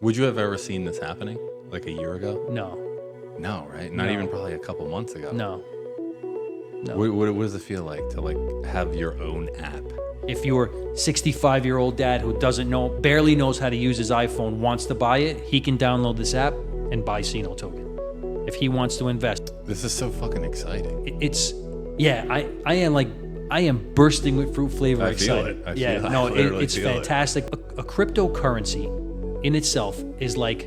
Would you have ever seen this happening like a year ago? No. No, right? Not even probably a couple months ago. No. What does it feel like to have your own app? If your 65-year-old dad who barely knows how to use his iPhone wants to buy it, he can download this app and buy CINO token. If he wants to invest. This is so fucking exciting. I am bursting with fruit flavor excited. It's fantastic. A cryptocurrency in itself is like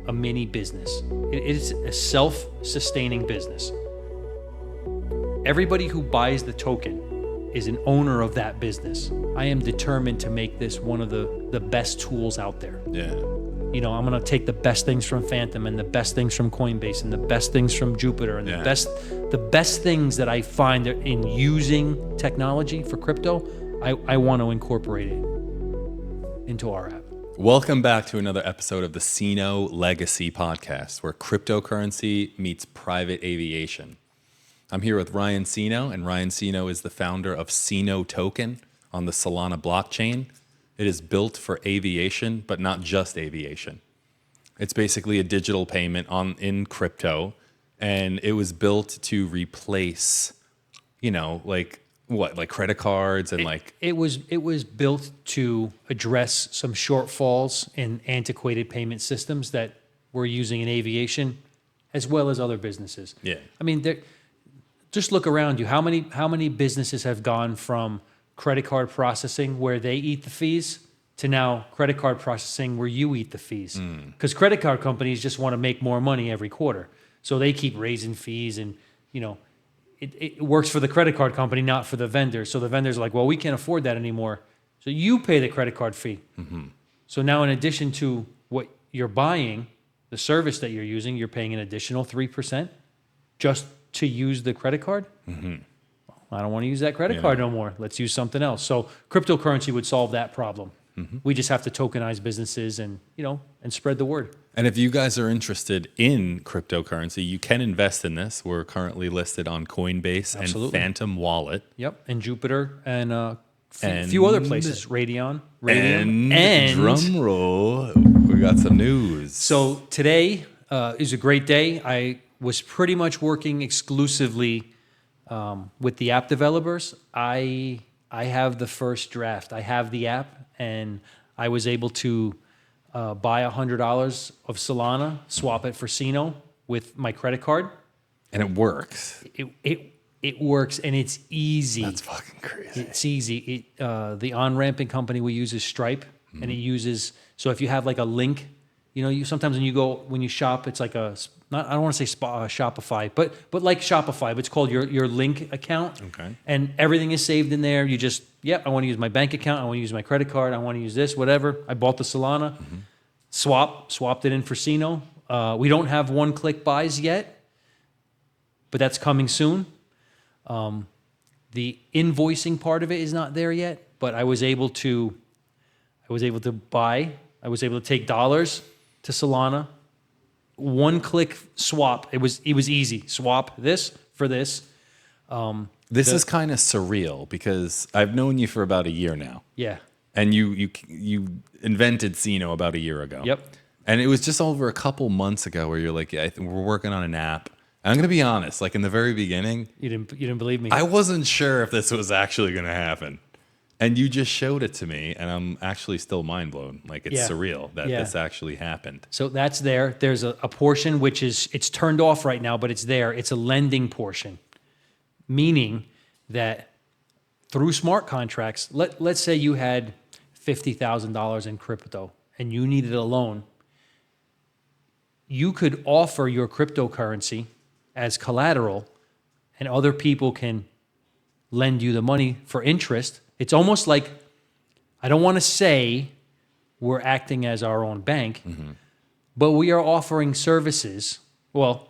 a mini business. It is a self-sustaining business. Everybody who buys the token is an owner of that business. I am determined to make this one of the best tools out there. Yeah. I'm going to take the best things from Phantom and the best things from Coinbase and the best things from Jupiter and the best things that I find in using technology for crypto, I want to incorporate it into our app. Welcome back to another episode of the CINO Legacy Podcast, where cryptocurrency meets private aviation. I'm here with Ryan CINO, and Ryan CINO is the founder of CINO Token on the Solana blockchain. It is built for aviation, but not just aviation. It's basically a digital payment in crypto, and it was built to replace, like credit cards and It was built to address some shortfalls in antiquated payment systems that we're using in aviation, as well as other businesses. Yeah. I mean, just look around you. How many businesses have gone from credit card processing where they eat the fees to now credit card processing where you eat the fees? Because credit card companies just want to make more money every quarter. So they keep raising fees and, it works for the credit card company, not for the vendor. So the vendor's like, well, we can't afford that anymore. So you pay the credit card fee. Mm-hmm. So now in addition to what you're buying, the service that you're using, you're paying an additional 3% just to use the credit card. Mm-hmm. I don't want to use that credit card no more. Let's use something else. So cryptocurrency would solve that problem. Mm-hmm. We just have to tokenize businesses and spread the word. And if you guys are interested in cryptocurrency, you can invest in this. We're currently listed on Coinbase and Phantom Wallet. Yep, and Jupiter and a few other places. Radium, and drum roll, we got some news. So today is a great day. I was pretty much working exclusively with the app developers. I have the first draft. I have the app, and I was able to buy $100 of Solana, swap it for CINO with my credit card. And it works. It works, and it's easy. That's fucking crazy. It's easy. The on-ramping company we use is Stripe, and it uses, so if you have like a link, you sometimes when you shop, it's like I don't want to say Shopify, but like Shopify, but it's called your link account. Okay. And everything is saved in there. You just, I want to use my bank account. I want to use my credit card. I want to use this, whatever. I bought the Solana, swapped it in for CINO. We don't have one-click buys yet, but that's coming soon. The invoicing part of it is not there yet, but I was able to take dollars to Solana, one-click swap. It was easy. Swap this for this. This is kind of surreal because I've known you for about a year now. Yeah. And you invented CINO about a year ago. Yep. And it was just over a couple months ago where you're like, yeah, we're working on an app. And I'm going to be honest, like in the very beginning, You didn't believe me. I wasn't sure if this was actually going to happen. And you just showed it to me, and I'm actually still mind blown. Like, it's surreal that this actually happened. So that's there. There's a portion which it's turned off right now, but it's there. It's a lending portion, meaning that through smart contracts, let's say you had $50,000 in crypto and you needed a loan. You could offer your cryptocurrency as collateral, and other people can lend you the money for interest. It's almost like, I don't want to say we're acting as our own bank, but we are offering services. Well,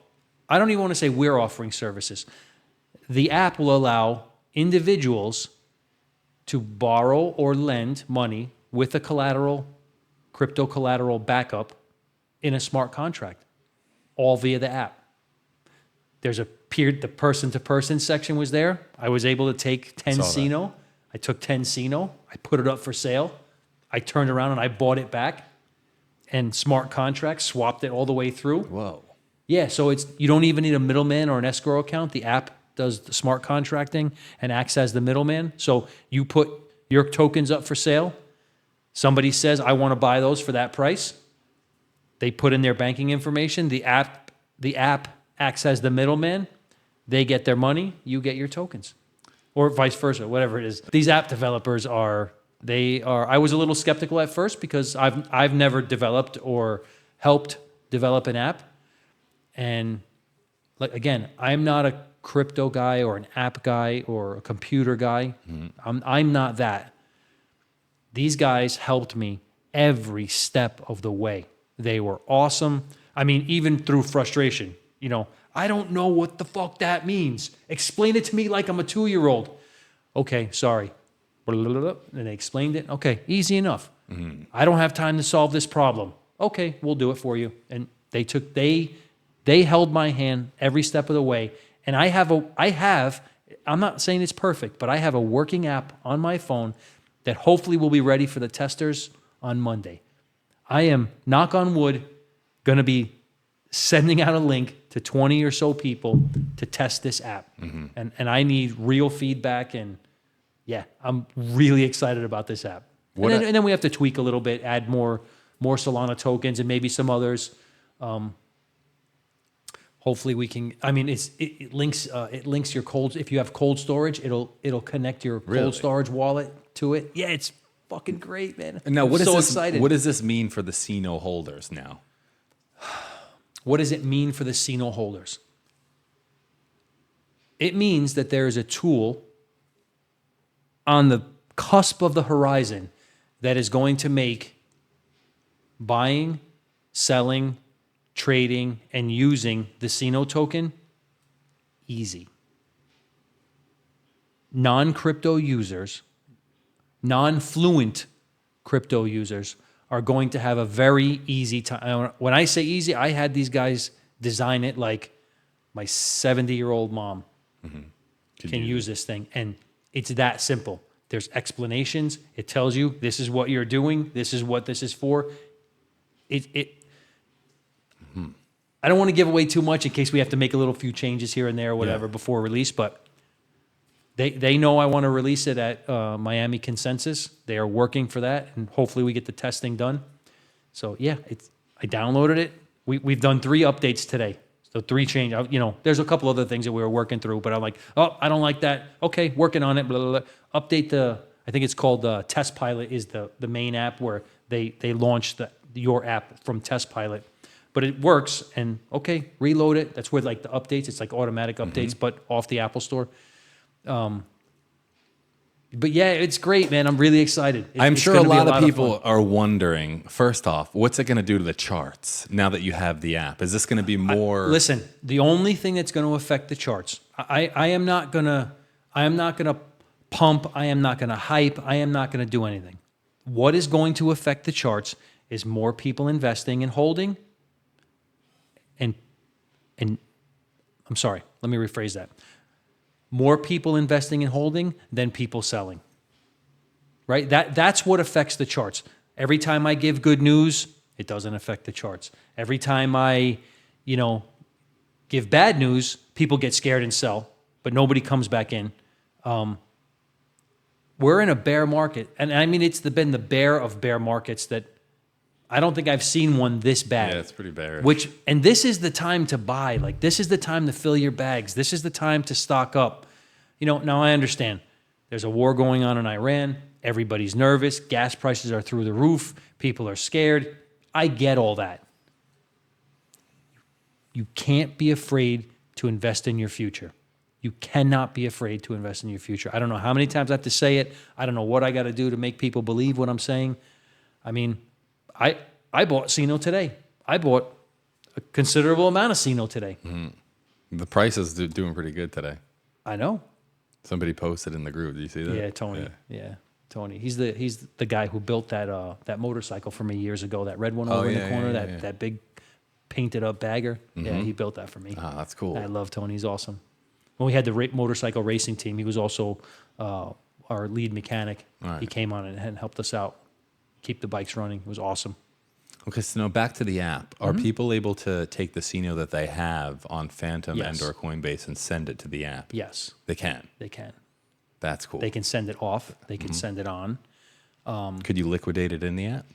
I don't even want to say we're offering services. The app will allow individuals to borrow or lend money with a crypto collateral backup in a smart contract, all via the app. There's the person-to-person section was there. I was able to take 10 CINO. I took 10 CINO. I put it up for sale. I turned around and I bought it back. and smart contracts, swapped it all the way through. Whoa. Yeah, so you don't even need a middleman or an escrow account. The app does the smart contracting and acts as the middleman. So you put your tokens up for sale. Somebody says, I want to buy those for that price. They put in their banking information. The app acts as the middleman. They get their money. You get your tokens. Or vice versa, whatever it is. These app developers I was a little skeptical at first because I've never developed or helped develop an app. And like, again, I'm not a crypto guy or an app guy or a computer guy. I'm not that. These guys helped me every step of the way. They were awesome. I mean, even through frustration, I don't know what the fuck that means. Explain it to me like I'm a 2-year-old. Okay, sorry. And they explained it. Okay, easy enough. I don't have time to solve this problem. Okay, we'll do it for you. And they held my hand every step of the way. And I'm not saying it's perfect, but I have a working app on my phone that hopefully will be ready for the testers on Monday. I am, knock on wood, going to be sending out a link to 20 or so people to test this app. And I need real feedback. And yeah, I'm really excited about this app. And then we have to tweak a little bit, add more Solana tokens and maybe some others. Hopefully we can. I mean, it links your if you have cold storage, it'll connect your cold storage wallet to it. Yeah, it's fucking great, man. And now, excited. What does this mean for the CINO holders now? What does it mean for the CINO holders? It means that there is a tool on the cusp of the horizon that is going to make buying, selling, trading, and using the CINO token easy. Non-crypto users, non-fluent crypto users are going to have a very easy time. When I say easy, I had these guys design it like my 70-year-old mom can use this thing. And it's that simple. There's explanations. It tells you this is what you're doing. This is what this is for. I don't want to give away too much in case we have to make a little few changes here and there or whatever before release, but they know I want to release it at Miami Consensus. They are working for that, and hopefully we get the testing done. So yeah, I downloaded it. We've done 3 updates today. So 3 change. There's a couple other things that we were working through, but I'm like, oh, I don't like that. Okay, working on it. Blah, blah, blah. Update I think it's called Test Pilot is the main app where they launched your app from Test Pilot. But it works, and okay, reload it. That's where like the updates. It's like automatic updates, but off the Apple Store. But yeah, it's great, man. I'm really excited. I'm sure a lot of people are wondering, first off, what's it going to do to the charts now that you have the app? Is this going to be more? Listen, the only thing that's going to affect the charts, I am not going to pump. I am not going to hype. I am not going to do anything. What is going to affect the charts is more people investing and holding. And I'm sorry, let me rephrase that. More people investing and holding than people selling. Right? That's what affects the charts. Every time I give good news, it doesn't affect the charts. Every time I, give bad news, people get scared and sell, but nobody comes back in. We're in a bear market. And I mean, it's been the bear of bear markets that I don't think I've seen one this bad. Yeah, it's pretty bearish. And this is the time to buy. Like, this is the time to fill your bags. This is the time to stock up. Now I understand. There's a war going on in Iran. Everybody's nervous. Gas prices are through the roof. People are scared. I get all that. You can't be afraid to invest in your future. You cannot be afraid to invest in your future. I don't know how many times I have to say it. I don't know what I got to do to make people believe what I'm saying. I mean, I bought CINO today. I bought a considerable amount of CINO today. The price is doing pretty good today. I know. Somebody posted in the group. Did you see that? Yeah, Tony. Yeah, Tony. He's the guy who built that motorcycle for me years ago. That red one over in the corner. That big painted up bagger. Yeah, he built that for me. Ah, that's cool. I love Tony. He's awesome. When we had the motorcycle racing team, he was also our lead mechanic. Right. He came on and helped us out, keep the bikes running. It was awesome. Okay, so now back to the app. Are people able to take the CINO that they have on Phantom Yes. and or Coinbase and send it to the app? Yes, They can. they can. That's cool. They can send it off. They can send it on. Could you liquidate it in the app?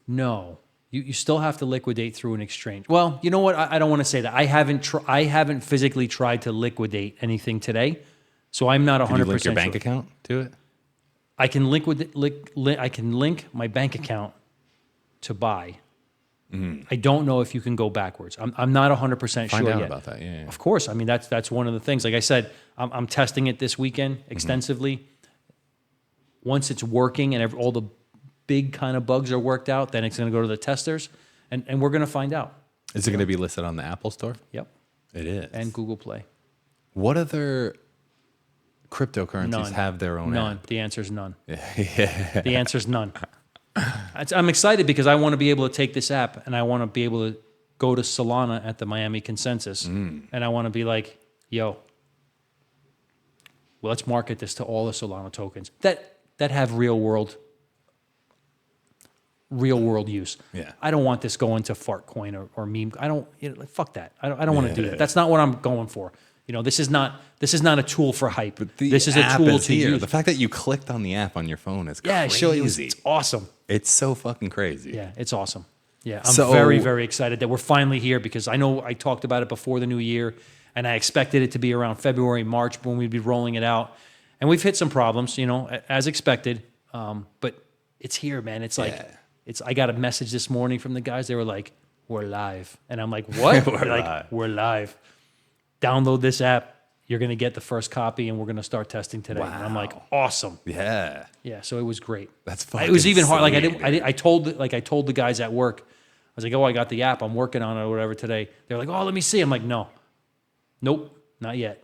No, you still have to liquidate through an exchange. Well, you know what? I don't want to say that. I haven't physically tried to liquidate anything today, so I'm not 100% Could you link your sure. bank account to it? I can I can link my bank account to buy. I don't know if you can go backwards. I'm not 100% sure Find out yet. about that. Yeah. Of course. I mean, that's one of the things. Like I said, I'm testing it this weekend extensively. Once it's working and all the big kind of bugs are worked out, then it's going to go to the testers, and we're going to find out. Is it going to be listed on the Apple Store? Yep. It is. And Google Play. What other cryptocurrencies None. have their own None. app? The answer is none. Yeah. The answer is none. I'm excited because I want to be able to take this app and I want to be able to go to Solana at the Miami Consensus, and I want to be like, yo, well, let's market this to all the Solana tokens that have real world use. Yeah. I don't want this going to Fartcoin or meme. I don't, fuck that. I don't want to do that. That's not what I'm going for. This is not a tool for hype. This is a app tool is to here. use. The fact that you clicked on the app on your phone is Yeah, crazy. show you. It's awesome. It's so fucking crazy. Yeah, it's awesome. Yeah, I'm So- very, very excited that we're finally here because I know I talked about it before the new year, and I expected it to be around February, March when we'd be rolling it out. And we've hit some problems, as expected. But it's here, man. It's like, I got a message this morning from the guys. They were like, we're live. And I'm like, what? We're They're like, live. we're live. Download this app. You're going to get the first copy, and we're going to start testing today. And I'm like, awesome. Yeah. Yeah, so it was great. That's fucking It was even hard. sweet. I told the guys at work, I was like, oh, I got the app. I'm working on it or whatever today. They're like, oh, let me see. I'm like, nope, not yet.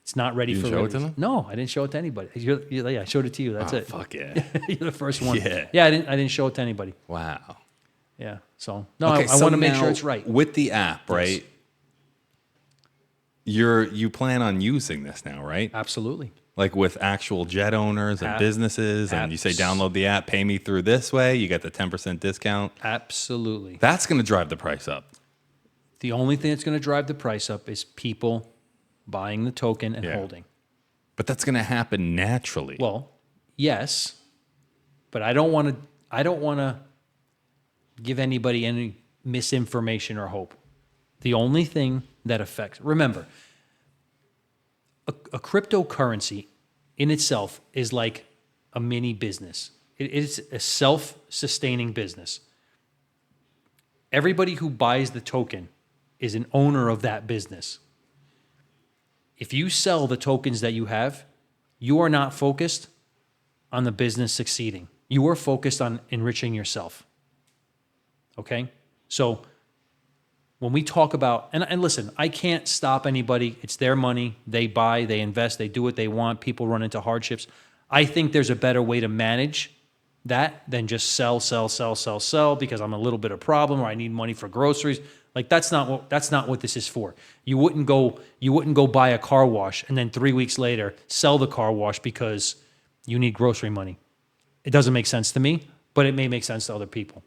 It's not ready You for didn't show it to release. them? No, I didn't show it to anybody. I showed it to you. That's Oh, it. fuck yeah. You're the first one. Yeah. I didn't show it to anybody. Wow. Yeah. So no, Okay, I so want to make now sure it's right. With the app, right? You plan on using this now, right? Absolutely. Like with actual jet owners and App- businesses, and you say apps. download the app, pay me through this way, you get the 10% discount. Absolutely. That's going to drive the price up. The only thing that's going to drive the price up is people buying the token and Yeah. holding. But that's going to happen naturally. Well, yes, but I don't want to give anybody any misinformation or hope. The only thing that affects, remember, a cryptocurrency in itself is like a mini business. It's a self-sustaining business. Everybody who buys the token is an owner of that business. If you sell the tokens that you have, you are not focused on the business succeeding. You are focused on enriching yourself. Okay? So when we talk about, and listen, I can't stop anybody. It's their money. They buy, they invest, they do what they want. People run into hardships. I think there's a better way to manage that than just sell because I'm a little bit of problem or I need money for groceries. Like that's not what this is for. You wouldn't go buy a car wash and then 3 weeks later sell the car wash because you need grocery money. It doesn't make sense to me, but it may make sense to other people.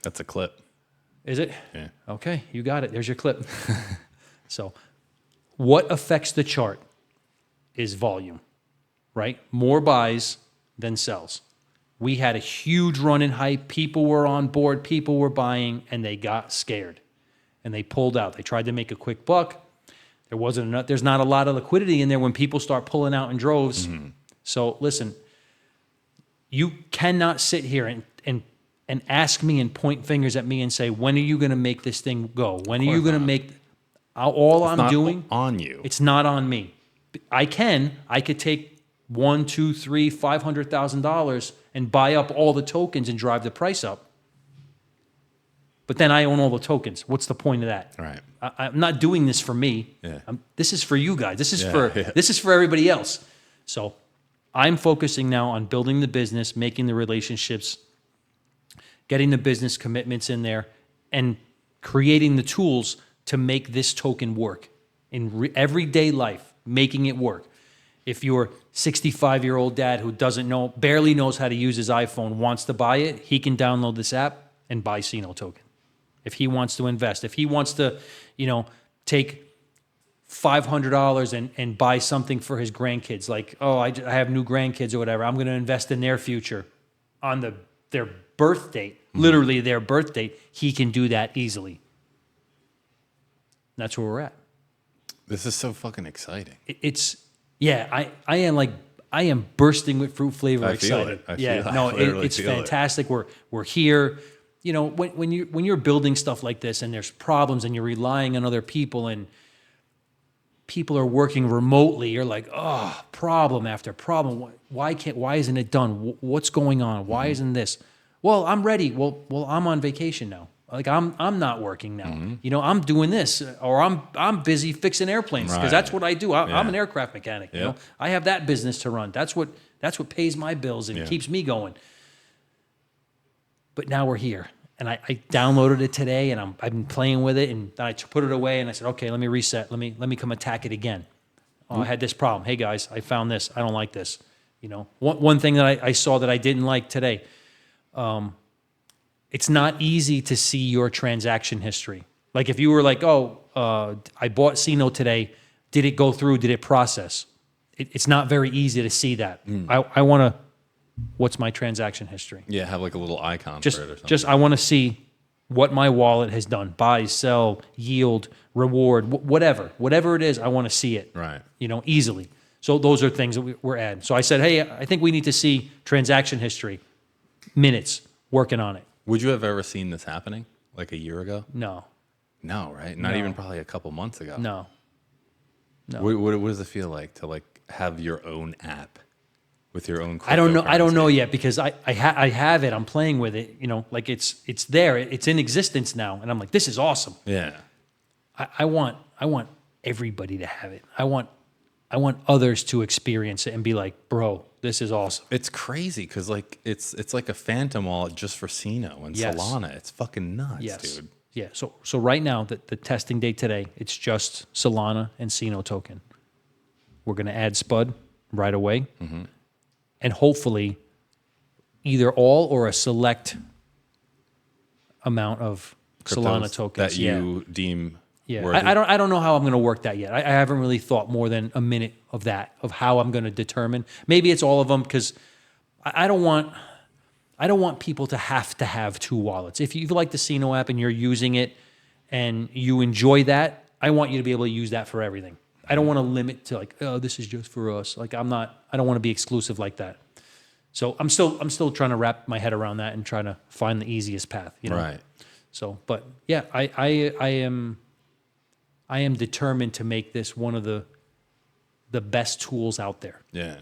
That's a clip. Is it? Yeah. Okay, you got it. There's your clip. So, what affects the chart is volume, right? More buys than sells. We had a huge run in hype. People were on board. People were buying, and they got scared, and they pulled out. They tried to make a quick buck. There's not a lot of liquidity in there when people start pulling out in droves. Mm-hmm. So, listen, you cannot sit here and ask me and point fingers at me and say, when are you going to make this thing go? When are you going to make all It's I'm not doing? on you. It's not on me. I could take $1, $2, $3, $500,000 and buy up all the tokens and drive the price up. But then I own all the tokens. What's the point of that? Right. I'm not doing this for me. Yeah. This is for you guys. This is Yeah. this is for everybody else. So I'm focusing now on building the business, making the relationships, getting the business commitments in there, and creating the tools to make this token work in everyday life, making it work. If your 65-year-old dad who barely knows how to use his iPhone wants to buy it, he can download this app and buy CINO token. If he wants to invest, if he wants to, take $500 and buy something for his grandkids, like, I have new grandkids or whatever, I'm going to invest in their future on their birth date, literally their birth date, he can do that easily. That's where we're at. This is so fucking exciting. I am bursting with fruit flavor excited. It's fantastic. We're here. When you're building stuff like this and there's problems and you're relying on other people and people are working remotely, you're like, problem after problem. Why isn't it done? What's going on? Why isn't this? Well, I'm ready. Well, I'm on vacation now. Like I'm not working now. I'm doing this, or I'm busy fixing airplanes because that's what I do. I'm an aircraft mechanic. I have that business to run. That's what pays my bills and keeps me going. But now we're here, and I downloaded it today, and I've been playing with it, and then I put it away, and I said, okay, let me reset. Let me come attack it again. I had this problem. Hey guys, I found this. I don't like this. One thing that I saw that I didn't like today. It's not easy to see your transaction history. Like if you were like, I bought CINO today. Did it go through? Did it process? It's not very easy to see that. I want to, what's my transaction history? Yeah, have like a little icon for it or something. I want to see what my wallet has done. Buy, sell, yield, reward, whatever it is, I want to see it. Right. Easily. So those are things that we're adding. So I said, hey, I think we need to see transaction history, minutes, working on it. Would you have ever seen this happening like a year ago? No. No, right? Not even probably a couple months ago. No. What does it feel like to like have your own app with your own? I don't know yet because I have it. I'm playing with it. Like it's there. It's in existence now, and I'm like, this is awesome. Yeah. I want everybody to have it. I want others to experience it and be like, bro, this is awesome. It's crazy because like it's like a phantom wallet just for CINO and Solana. It's fucking nuts, dude. Yeah. So right now, the testing date today, it's just Solana and CINO token. We're going to add Spud right away, and hopefully, either all or a select amount of Solana tokens that you deem. Yeah, I don't know how I'm going to work that yet. I haven't really thought more than a minute of how I'm going to determine. Maybe it's all of them because I don't want people to have two wallets. If you like the CINO app and you're using it and you enjoy that, I want you to be able to use that for everything. I don't want to limit to like, this is just for us. Like I don't want to be exclusive like that. So I'm still trying to wrap my head around that and trying to find the easiest path. Right. So, but yeah, I am determined to make this one of the best tools out there. Yeah.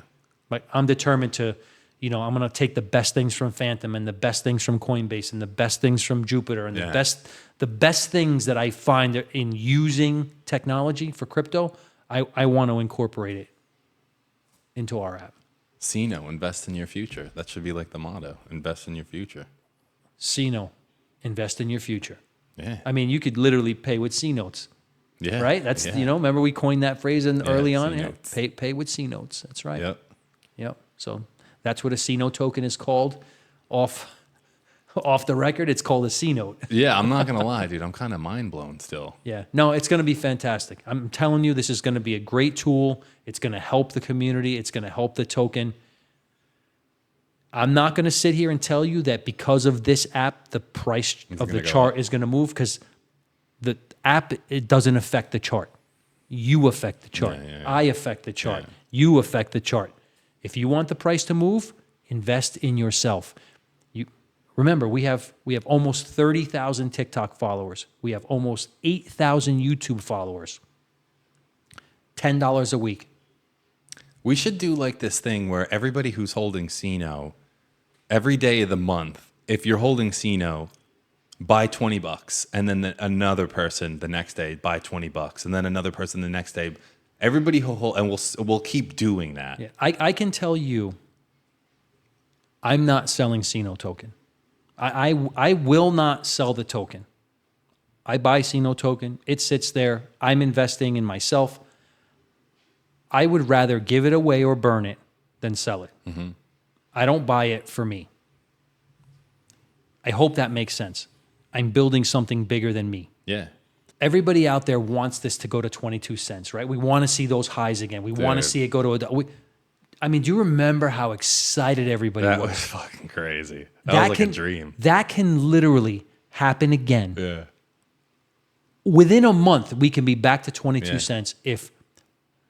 Like I'm determined to, I'm going to take the best things from Phantom and the best things from Coinbase and the best things from Jupiter and the best things that I find in using technology for crypto. I want to incorporate it into our app. CINO, invest in your future. That should be like the motto. Invest in your future. CINO, invest in your future. Yeah. I mean, you could literally pay with C-notes. Yeah. Right? That's, remember we coined that phrase early on? C-notes. Yeah, pay with C-notes. That's right. Yep. So that's what a CINO token is called. Off the record, it's called a C-note. Yeah, I'm not going to lie, dude. I'm kind of mind blown still. Yeah. No, it's going to be fantastic. I'm telling you, this is going to be a great tool. It's going to help the community. It's going to help the token. I'm not going to sit here and tell you that because of this app, the price of the chart is going to move because the app, it doesn't affect the chart. You affect the chart. I affect the chart. You affect the chart. If you want the price to move, invest in yourself. Remember, we have almost 30,000 TikTok followers. We have almost 8,000 YouTube followers. $10 a week. We should do like this thing where everybody who's holding CINO, every day of the month, if you're holding CINO, buy $20, and then another person the next day buy $20, and then another person the next day. Everybody who hold, and we'll keep doing that. Yeah, I can tell you, I'm not selling CINO token. I will not sell the token. I buy CINO token. It sits there. I'm investing in myself. I would rather give it away or burn it than sell it. I don't buy it for me. I hope that makes sense. I'm building something bigger than me. Yeah. Everybody out there wants this to go to 22 cents, right? We want to see those highs again. We want to see it go to I mean, do you remember how excited everybody That was? was fucking crazy. That was like a dream. That can literally happen again. Yeah. Within a month, we can be back to 22 cents if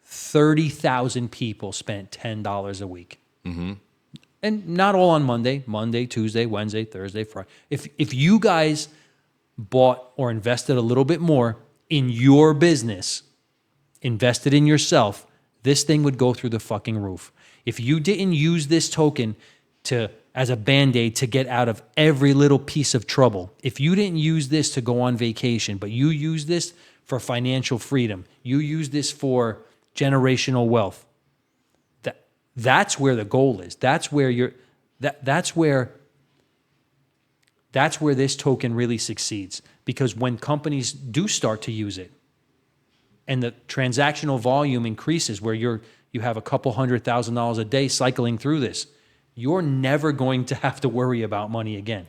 30,000 people spent $10 a week. Mm-hmm. And not all on Monday, Tuesday, Wednesday, Thursday, Friday. If you guys bought or invested a little bit more in your business, invested in yourself, this thing would go through the fucking roof. If you didn't use this token as a Band-Aid to get out of every little piece of trouble, if you didn't use this to go on vacation, but you use this for financial freedom, you use this for generational wealth, that's where the goal is. That's where that's where this token really succeeds. Because when companies do start to use it and the transactional volume increases where you have a couple $100,000 a day cycling through this, you're never going to have to worry about money again.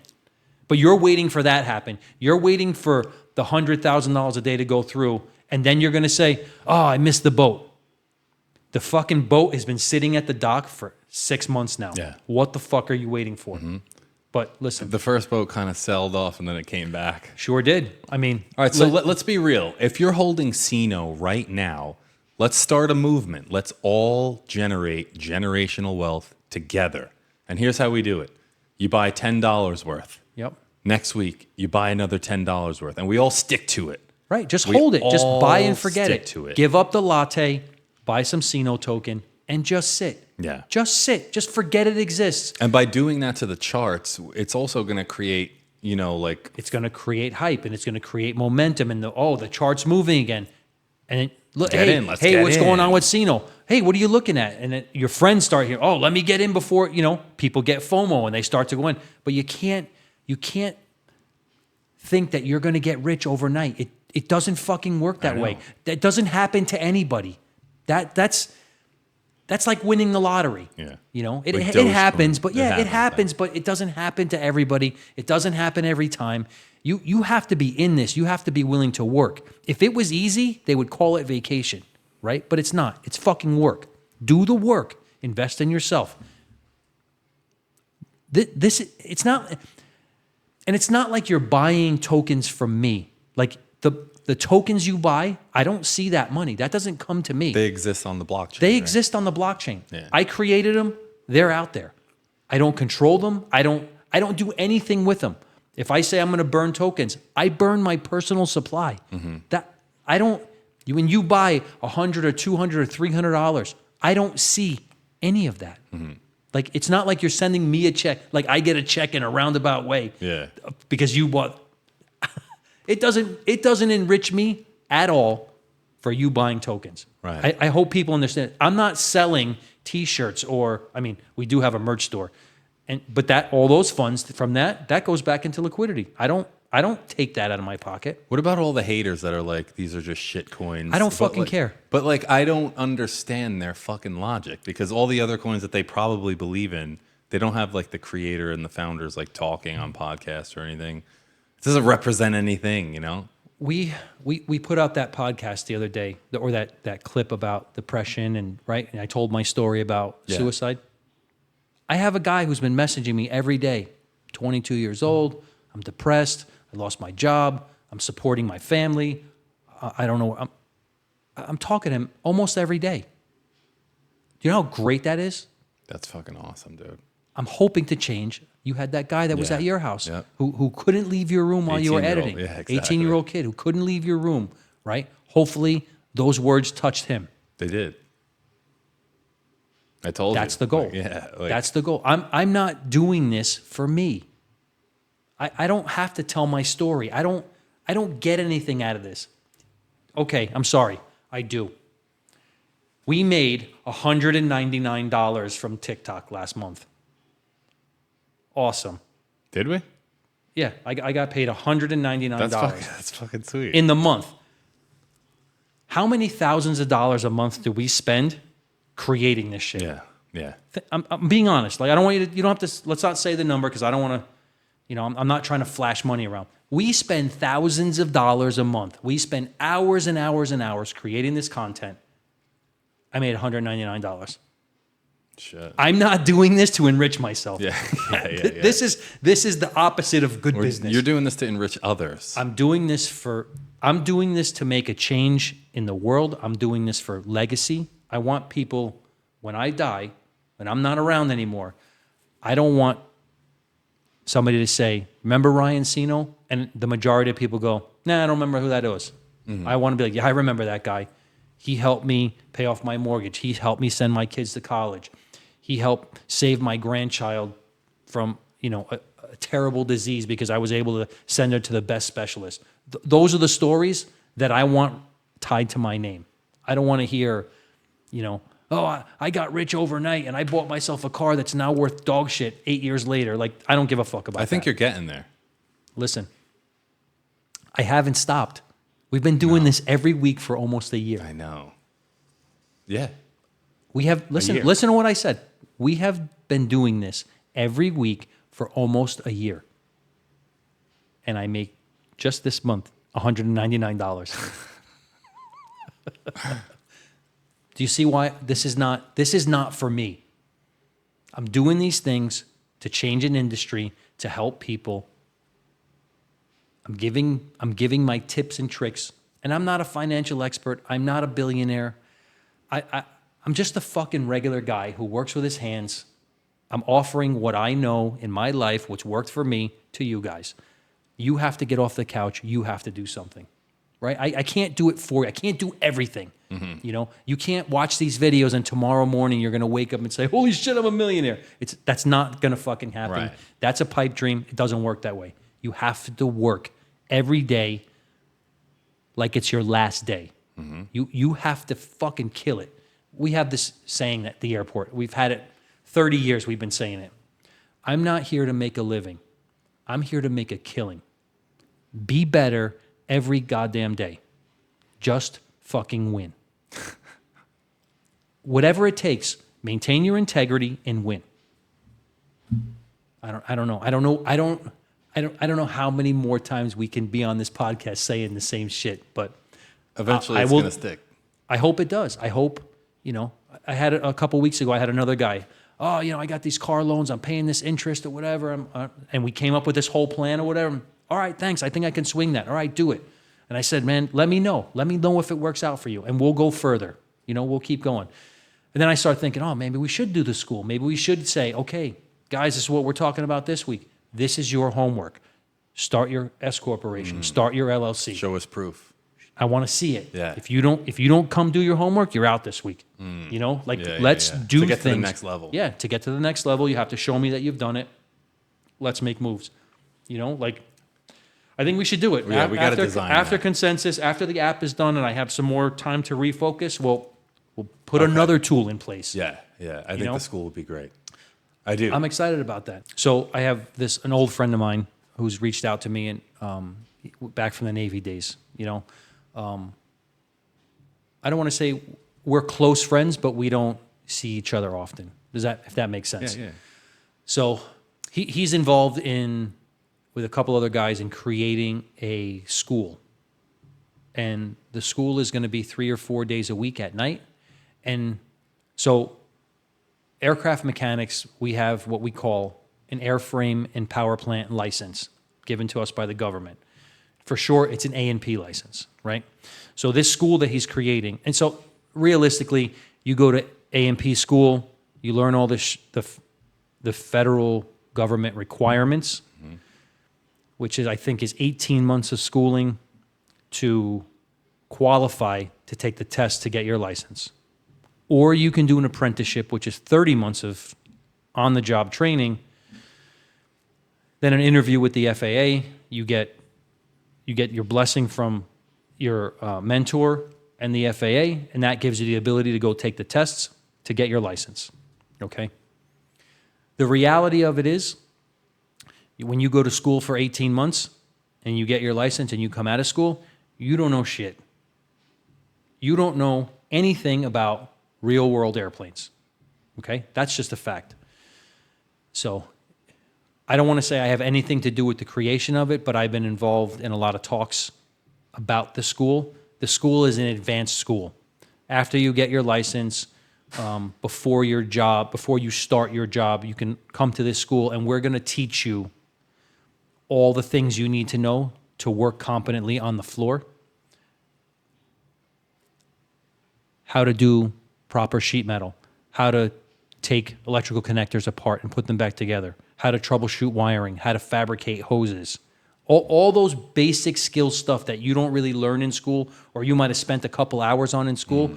But you're waiting for that to happen. You're waiting for the $100,000 a day to go through, and then you're going to say, oh, I missed the boat. The fucking boat has been sitting at the dock for 6 months now. Yeah. What the fuck are you waiting for? Mm-hmm. But listen. The first boat kind of sailed off and then it came back. Sure did. I mean. All right, so let's be real. If you're holding CINO right now, let's start a movement. Let's all generate generational wealth together. And here's how we do it. You buy $10 worth. Yep. Next week, you buy another $10 worth. And we all stick to it. Right. Just hold it. Just buy and forget stick it. to it. Give up the latte, buy some CINO token, and just sit. Yeah. Just sit. Just forget it exists. And by doing that to the charts, it's also going to create, it's going to create hype and it's going to create momentum and the chart's moving again. And then, look, what's going on with CINO? Hey, what are you looking at? And then your friends start here. Oh, let me get in before, people get FOMO and they start to go in. But you can't think that you're going to get rich overnight. It doesn't fucking work that way. That doesn't happen to anybody. That's like winning the lottery. Yeah. It happens, but it happens, but it doesn't happen to everybody. It doesn't happen every time. You have to be in this. You have to be willing to work. If it was easy, they would call it vacation, right? But it's not. It's fucking work. Do the work. Invest in yourself. It's not, and it's not like you're buying tokens from me. Like the tokens you buy, I don't see that money. That doesn't come to me. They exist on the blockchain. They exist on the blockchain. Yeah. I created them. They're out there. I don't control them. I don't do anything with them. If I say I'm going to burn tokens, I burn my personal supply. Mm-hmm. When you buy $100 or $200 or $300, I don't see any of that. Mm-hmm. Like, it's not like you're sending me a check. Like, I get a check in a roundabout way. Yeah. Because you bought. It doesn't enrich me at all for you buying tokens. Right. I hope people understand. I'm not selling T-shirts we do have a merch store, but all those funds from that goes back into liquidity. I don't take that out of my pocket. What about all the haters that are like, these are just shit coins? I don't fucking care. But I don't understand their fucking logic because all the other coins that they probably believe in, they don't have the creator and the founders talking on podcasts or anything. It doesn't represent anything, We put out that podcast the other day, or that clip about depression and I told my story about suicide. I have a guy who's been messaging me every day, 22 years old, I'm depressed, I lost my job, I'm supporting my family, I don't know, I'm talking to him almost every day. Do you know how great that is? That's fucking awesome, dude. I'm hoping to change. You had that guy that was at your house who couldn't leave your room while you were editing. Yeah, exactly. 18-year-old kid who couldn't leave your room, right? Hopefully those words touched him. They did. I told you. That's the goal. That's the goal. I'm not doing this for me. I don't have to tell my story. I don't get anything out of this. Okay, I'm sorry. I do. We made $199 from TikTok last month. Awesome. Did we? Yeah, I got paid $199. That's fucking sweet. In the month. How many thousands of dollars a month do we spend creating this shit? Yeah. I'm being honest. I don't want you don't have to, let's not say the number because I don't want to You know, I'm not trying to flash money around. We spend thousands of dollars a month. We spend hours and hours and hours creating this content. I made $199. Shit. I'm not doing this to enrich myself. Yeah. This is the opposite of good business. You're doing this to enrich others. I'm doing this to make a change in the world. I'm doing this for legacy. I want people, when I die, when I'm not around anymore, I don't want somebody to say, remember Ryan CINO? And the majority of people go, nah, I don't remember who that is. I want to be like, yeah, I remember that guy. He helped me pay off my mortgage. He helped me send my kids to college. He helped save my grandchild from, a terrible disease because I was able to send her to the best specialist. Those are the stories that I want tied to my name. I don't want to hear, oh, I got rich overnight and I bought myself a car that's now worth dog shit 8 years later. Like, I don't give a fuck about that. I think you're getting there. Listen, I haven't stopped. We've been doing this every week for almost a year. I know. Yeah. We have, listen to what I said. We have been doing this every week for almost a year. And I make just this month $199. Do you see why this is not for me? I'm doing these things to change an industry, to help people. I'm giving my tips and tricks. And I'm not a financial expert. I'm not a billionaire. I'm just a fucking regular guy who works with his hands. I'm offering what I know in my life, what's worked for me, to you guys. You have to get off the couch. You have to do something, right? I can't do it for you. I can't do everything. Mm-hmm. You can't watch these videos and tomorrow morning you're going to wake up and say, holy shit, I'm a millionaire. That's not going to fucking happen. Right. That's a pipe dream. It doesn't work that way. You have to work every day like it's your last day. Mm-hmm. You have to fucking kill it. We have this saying at the airport. We've had it 30 years. We've been saying it. I'm not here to make a living. I'm here to make a killing. Be better every goddamn day. Just fucking win. Whatever it takes, maintain your integrity and win. I don't know how many more times we can be on this podcast saying the same shit, but eventually it's going to stick. I hope it does. I hope, I had a couple weeks ago, I had another guy, I got these car loans, I'm paying this interest or whatever. And we came up with this whole plan or whatever. All right, thanks. I think I can swing that. All right, do it. And I said, man, let me know. Let me know if it works out for you. And we'll go further. We'll keep going. And then I started thinking, maybe we should do the school. Maybe we should say, okay, guys, this is what we're talking about this week. This is your homework. Start your S corporation. Start your LLC. Show us proof. I want to see it. Yeah. If you don't come do your homework, you're out this week. Let's do to get things. to the next level. Yeah, to get to the next level, you have to show me that you've done it. Let's make moves. I think we should do it. Yeah, we got to design after that. consensus, after the app is done, and I have some more time to refocus. We'll put another tool in place. Yeah. I think the school would be great. I do. I'm excited about that. So I have an old friend of mine who's reached out to me and back from the Navy days. I don't want to say we're close friends, but we don't see each other often. If that makes sense? Yeah. So he's involved with a couple other guys in creating a school. And the school is going to be 3 or 4 days a week at night. And so aircraft mechanics, we have what we call an airframe and power plant license given to us by the government. For short, it's an A&P license, right? So this school that he's creating, and so realistically, you go to A&P school, you learn all the federal government requirements, which I think is 18 months of schooling to qualify to take the test to get your license. Or you can do an apprenticeship, which is 30 months of on-the-job training, then an interview with the FAA, you get your blessing from your mentor and the FAA, and that gives you the ability to go take the tests to get your license, okay? The reality of it is, when you go to school for 18 months and you get your license and you come out of school, you don't know shit. You don't know anything about real-world airplanes, okay? That's just a fact. So I don't want to say I have anything to do with the creation of it, but I've been involved in a lot of talks about the school. The school is an advanced school. After you get your license, before you start your job, you can come to this school and we're going to teach you all the things you need to know to work competently on the floor. How to do proper sheet metal, how to take electrical connectors apart and put them back together, how to troubleshoot wiring, how to fabricate hoses. All those basic skill stuff that you don't really learn in school or you might have spent a couple hours on in school.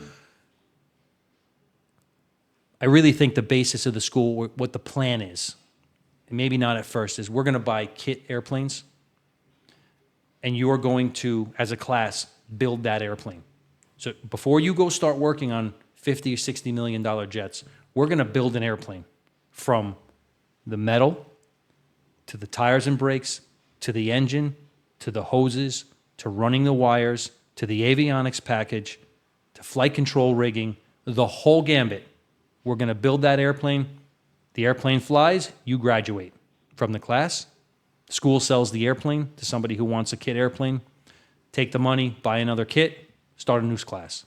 I really think the basis of the school, what the plan is, and maybe not at first, is we're going to buy kit airplanes and you are going to, as a class, build that airplane. So before you go start working on $50 or $60 million jets, we're going to build an airplane from the metal to the tires and brakes, to the engine, to the hoses, to running the wires, to the avionics package, to flight control rigging, the whole gambit. We're going to build that airplane. The airplane flies, you graduate from the class. The school sells the airplane to somebody who wants a kit airplane. Take the money, buy another kit, start a new class.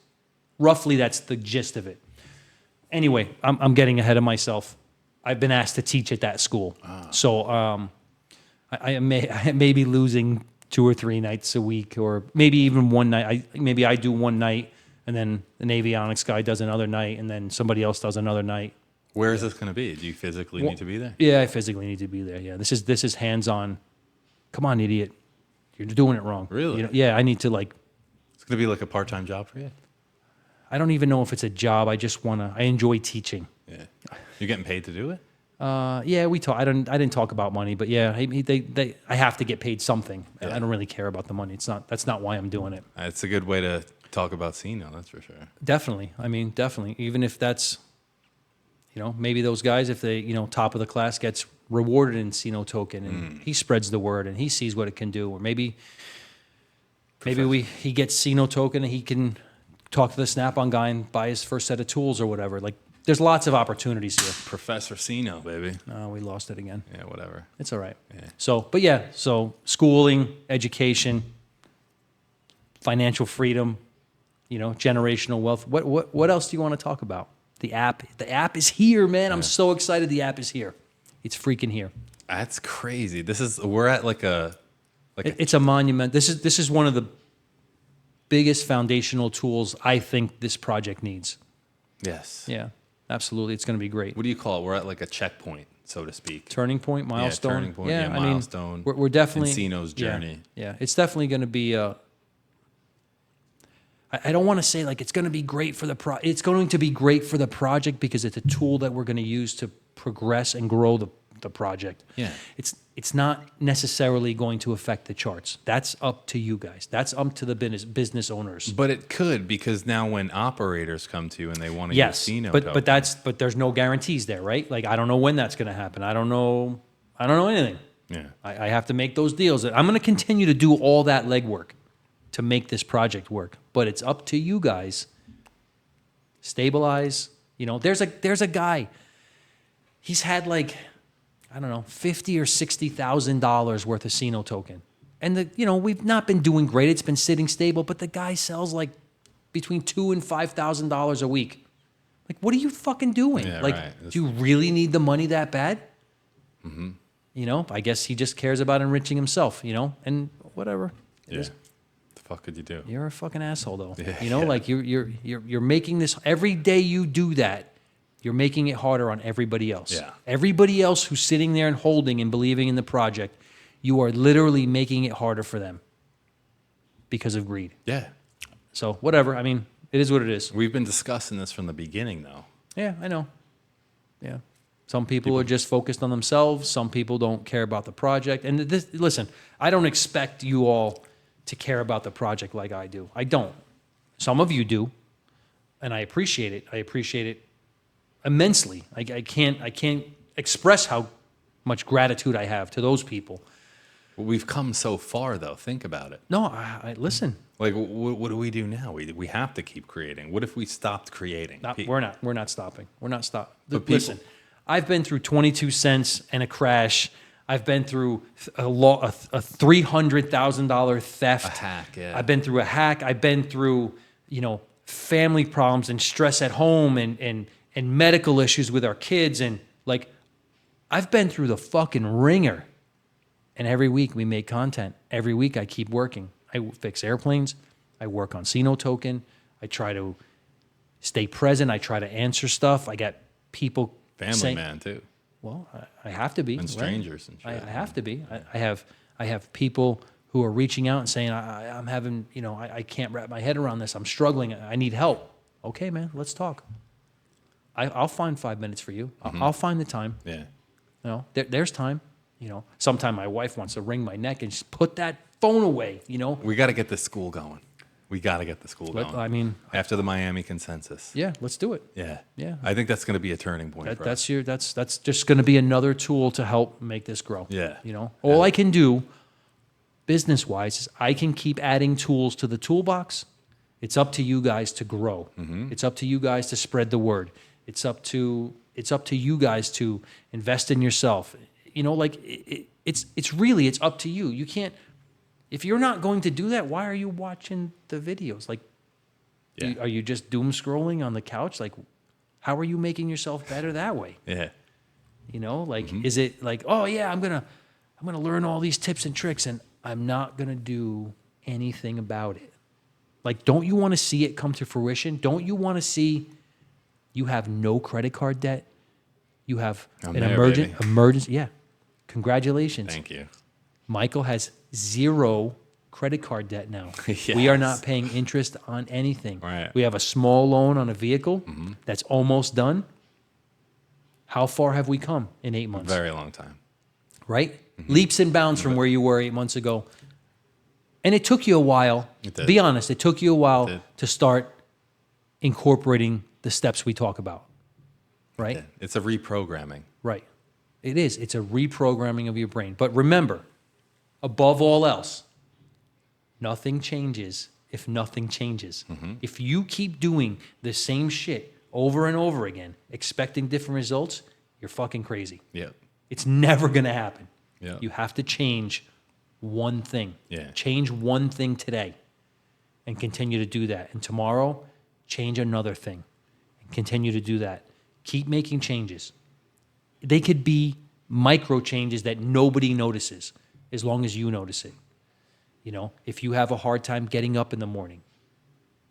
Roughly, that's the gist of it. Anyway, I'm getting ahead of myself. I've been asked to teach at that school. So I may be losing 2 or 3 nights a week, or maybe even one night. Maybe I do one night, and then an avionics guy does another night, and then somebody else does another night. Where is this going to be? Do you physically need to be there? Yeah, I physically need to be there. Yeah, this is hands-on. Come on, idiot. You're doing it wrong. Really? You know, yeah, I need to like. It's going to be like a part-time job for you? I don't even know if it's a job. I just I enjoy teaching. Yeah. You're getting paid to do it? Yeah, we talk. I didn't talk about money, but yeah, I have to get paid something. Yeah. I don't really care about the money. That's not why I'm doing it. It's a good way to talk about CINO, that's for sure. Definitely. I mean, definitely. Even if that's, maybe those guys, if they, top of the class gets rewarded in CINO token and he spreads the word and he sees what it can do, or maybe he gets CINO token and he can talk to the Snap-on guy and buy his first set of tools or whatever. Like, there's lots of opportunities here. Professor CINO, baby. Oh, we lost it again. Yeah, whatever. It's all right. Yeah. So schooling, education, financial freedom, generational wealth. What else do you want to talk about? The app. The app is here, man. I'm so excited the app is here. It's freaking here. That's crazy. We're at it's a monument. This is one of the biggest foundational tools I think this project needs. Yes. Yeah, absolutely. It's going to be great. What do you call it? We're at like a checkpoint, so to speak. Turning point, milestone. Yeah, turning point. Yeah, milestone. I mean, we're definitely in CINO's journey. Yeah, it's definitely going to be I don't want to say like it's going to be great for the it's going to be great for the project because it's a tool that we're going to use to progress and grow the project. Yeah. It's not necessarily going to affect the charts. That's up to you guys. That's up to the business owners. But it could, because now when operators come to you and they want to use CINO but there's no guarantees there, right? Like I don't know when that's going to happen. I don't know anything. Yeah. I have to make those deals. I'm going to continue to do all that legwork to make this project work. But it's up to you guys. Stabilize. There's a guy. He's had like, I don't know, $50,000 or $60,000 worth of CINO token. And we've not been doing great. It's been sitting stable, but the guy sells like between $2,000 and $5,000 a week. Like, what are you fucking doing? Yeah, like, right. do you really need the money that bad? Mm-hmm. I guess he just cares about enriching himself, and whatever. Yeah. The fuck could you do? You're a fucking asshole, though. Yeah, Like you're making this every day you do that. You're making it harder on everybody else. Yeah. Everybody else who's sitting there and holding and believing in the project, you are literally making it harder for them because of greed. Yeah. So whatever. I mean, it is what it is. We've been discussing this from the beginning, though. Yeah, I know. Yeah. Some people are just focused on themselves. Some people don't care about the project. And listen, I don't expect you all to care about the project like I do. I don't. Some of you do, and I appreciate it. I appreciate it immensely. I can't express how much gratitude I have to those people. Well, we've come so far, though. Think about it. No, I listen. Like, what do we do now? We have to keep creating. What if we stopped creating? We're not stopping. We're not stopping. Listen, I've been through 22 cents and a crash. I've been through a $300,000 theft. A hack, yeah. I've been through a hack. I've been through, family problems and stress at home and medical issues with our kids. And like, I've been through the fucking ringer. And every week we make content. Every week I keep working. I fix airplanes. I work on CINO token. I try to stay present. I try to answer stuff. I got people Family man too. Well, I have to be. And strangers and shit. I have to be. I have people who are reaching out and saying, I'm having, I can't wrap my head around this. I'm struggling. I need help. Okay, man, let's talk. I'll find 5 minutes for you. I'll find the time. Yeah. There's time. Sometime my wife wants to wring my neck and just put that phone away, We got to get this school going. Going. I mean, after the Miami consensus. Yeah, let's do it. Yeah. Yeah. I think that's going to be a turning point for us. That's just going to be another tool to help make this grow. Yeah. All I can do business-wise is I can keep adding tools to the toolbox. It's up to you guys to grow. It's up to you guys to spread the word. It's up to you guys to invest in yourself. It's up to you. You can't. If you're not going to do that, why are you watching the videos? Like, are you just doom scrolling on the couch? Like, how are you making yourself better that way? Yeah. Is it like, oh yeah, I'm gonna learn all these tips and tricks, and I'm not gonna do anything about it? Like, don't you want to see it come to fruition? Don't you want to see you have no credit card debt? You have emergency. Yeah. Congratulations. Thank you. Michael has 0 credit card debt now. Yes. We are not paying interest on anything. Right. We have a small loan on a vehicle that's almost done. How far have we come in 8 months? Very long time. Right? Leaps and bounds from where you were 8 months ago. And it took you a while. It did. Be honest, it took you a while It did. to start incorporating the steps we talk about. Right? Yeah. It's a reprogramming. Right. It is. It's a reprogramming of your brain. But remember, above all else, nothing changes if nothing changes. If you keep doing the same shit over and over again, expecting different results, you're fucking crazy. Yep. It's never going to happen. Yeah. You have to change one thing. Yeah. Change one thing today and continue to do that. And tomorrow, change another thing and continue to do that. Keep making changes. They could be micro changes that nobody notices as long as you notice it. If you have a hard time getting up in the morning,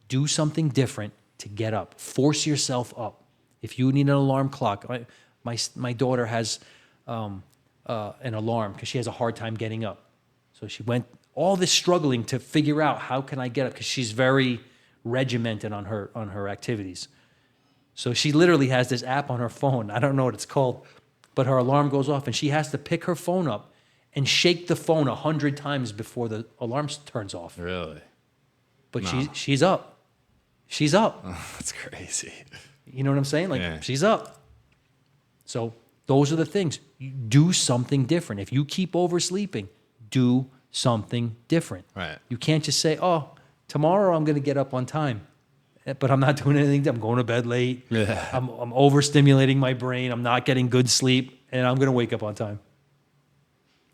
do something different to get up. Force yourself up. If you need an alarm clock, my daughter has an alarm because she has a hard time getting up. So she went all this struggling to figure out how can I get up, because she's very regimented on her activities. So she literally has this app on her phone. I don't know what it's called, but her alarm goes off and she has to pick her phone up and shake the phone 100 times before the alarm turns off. Really? But she's up. She's up. Oh, that's crazy. You know what I'm saying? Like, she's up. So those are the things. You do something different. If you keep oversleeping, do something different. Right. You can't just say, oh, tomorrow I'm going to get up on time, but I'm not doing anything. I'm going to bed late. Yeah. I'm overstimulating my brain. I'm not getting good sleep, and I'm going to wake up on time.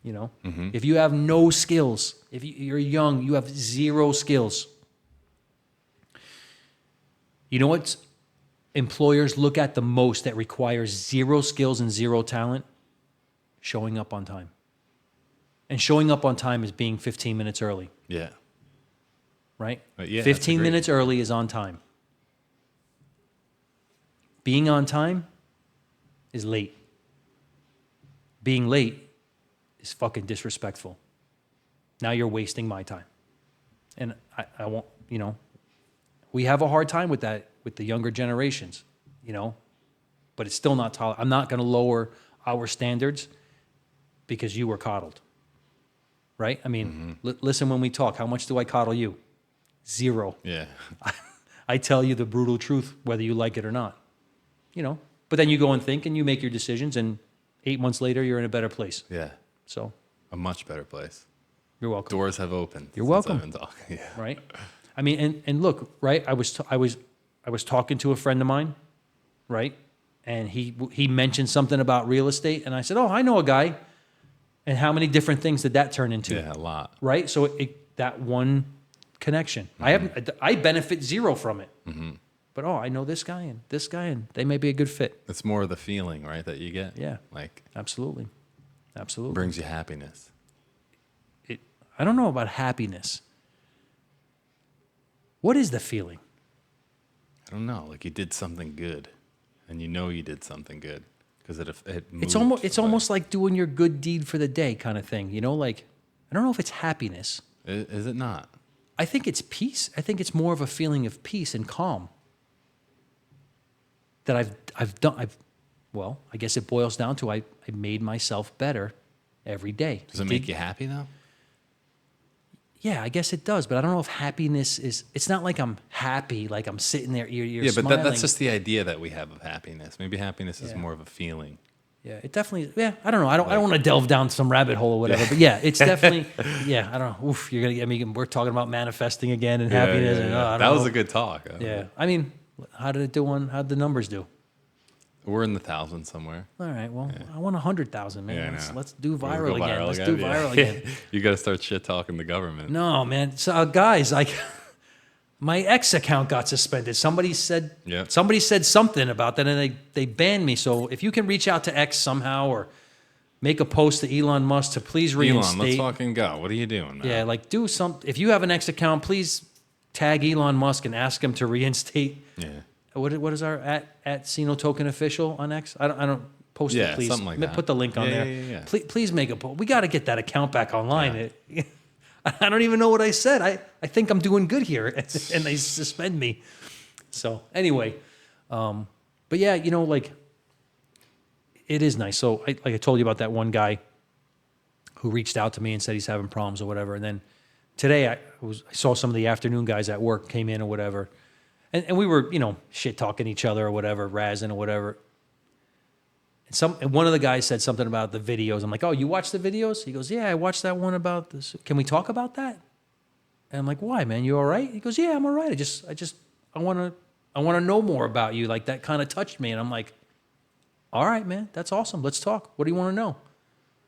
If you have no skills, if you're young, you have 0 skills. You know what employers look at the most that requires 0 skills and 0 talent? Showing up on time. And showing up on time is being 15 minutes early. Yeah. Right? Yeah, 15 minutes early is on time. Being on time is late. Being late is fucking disrespectful. Now you're wasting my time. And I won't, we have a hard time with that with the younger generations, but it's still not tolerable. I'm not going to lower our standards because you were coddled. Right? I mean, listen when we talk. How much do I coddle you? 0. Yeah. I tell you the brutal truth, whether you like it or not. But then you go and think and you make your decisions, and 8 months later, you're in a better place. Yeah. So, a much better place. You're welcome. Doors have opened. You're welcome. I've been talking. Yeah. Right? I mean, and look, right? I was talking to a friend of mine, right? And he mentioned something about real estate, and I said, "Oh, I know a guy." And how many different things did that turn into? Yeah, a lot. Right? So that one connection. I benefit zero from it. But I know this guy and they may be a good fit. It's more of the feeling, right, that you get. Yeah. Like, Absolutely. brings you happiness. I don't know about happiness. What is the feeling? I don't know. Like you did something good, and you know you did something good because it It's moved almost like doing your good deed for the day kind of thing. You know, like I don't know if it's happiness. Is it not? I think it's peace. I think it's more of a feeling of peace and calm that I've done. Well, I guess it boils down to I made myself better every day. Does it make you happy though? Yeah, I guess it does, but I don't know if happiness is. It's not like I'm happy, like I'm sitting there ear to ear. Yeah, but smiling. that's just the idea that we have of happiness. Maybe happiness is more of a feeling. Yeah, it definitely. Yeah, I don't know. I don't want to delve down some rabbit hole or whatever. But yeah, it's definitely. Yeah, I don't know. Oof, you're gonna get me. We're talking about manifesting again and happiness. And, I don't that was know. a good talk. Yeah, I mean, how did it do? How'd the numbers do? We're in the thousands somewhere. All right. Well, I want 100,000, man. Yeah, I know. Let's do Go viral again. Let's do yeah. viral again. You got to start shit talking the government. No, man. So, guys, like, my X account got suspended. Somebody said something about that, and they banned me. So if you can reach out to X somehow or make a post to Elon Musk to please reinstate. Elon, let's fucking go. What are you doing, man? Yeah, like do some. If you have an X account, please tag Elon Musk and ask him to reinstate. Yeah. What is our at CINO token official on X? I don't post it, please. Something like that. Put the link on there. Yeah. Please make a post. We got to get that account back online. I don't even know what I said. I think I'm doing good here, and they suspend me. So anyway, but yeah, you know, like it is nice. So like I told you about that one guy who reached out to me and said he's having problems or whatever, and then today I saw some of the afternoon guys at work came in or whatever. And we were, you know, shit talking each other or whatever, razzing or whatever. And one of the guys said something about the videos. I'm like, oh, you watch the videos? He goes, yeah, I watched that one about this. Can we talk about that? And I'm like, why, man? You all right? He goes, yeah, I'm all right. I want to know more about you. Like that kind of touched me. And I'm like, all right, man, that's awesome. Let's talk. What do you want to know?